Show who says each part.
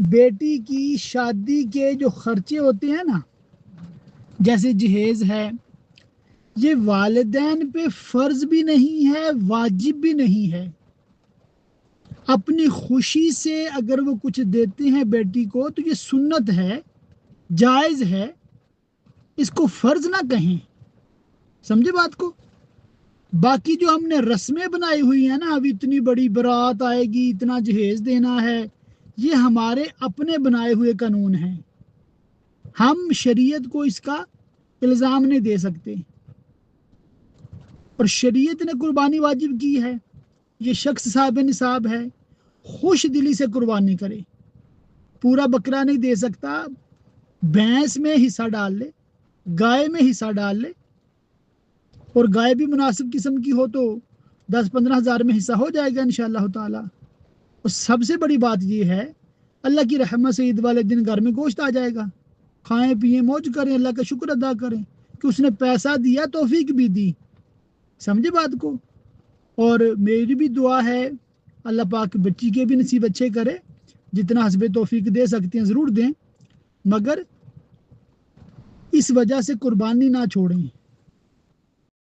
Speaker 1: बेटी की शादी के जो खर्चे होते हैं ना, जैसे जहेज है, ये वालिदैन पे फर्ज भी नहीं है, वाजिब भी नहीं है। अपनी खुशी से अगर वो कुछ देते हैं बेटी को तो ये सुन्नत है, जायज है, इसको फर्ज ना कहें। समझे बात को? बाकी जो हमने रस्में बनाई हुई है ना, अब इतनी बड़ी बारात आएगी, इतना जहेज देना है, ये हमारे अपने बनाए हुए कानून हैं। हम शरीयत को इसका इल्ज़ाम नहीं दे सकते। और शरीयत ने कुर्बानी वाजिब की है। ये शख्स साहब निसाब है, खुश दिली से कुर्बानी करे। पूरा बकरा नहीं दे सकता, भैंस में हिस्सा डाल ले, गाय में हिस्सा डाल ले, और गाय भी मुनासिब किस्म की हो तो 10-15 हज़ार में हिस्सा हो जाएगा इंशाअल्लाह ताला। और सबसे बड़ी बात यह है, अल्लाह की रहमत से ईद वाले दिन घर में गोश्त आ जाएगा। खाएं पिए मौज करें, अल्लाह का शुक्र अदा करें कि उसने पैसा दिया, तौफीक भी दी। समझे बात को? और मेरी भी दुआ है, अल्लाह पाक बच्ची के भी नसीब अच्छे करे, जितना हस्बे तौफीक दे सकते हैं ज़रूर दें, मगर इस वजह से कुर्बानी ना छोड़ें।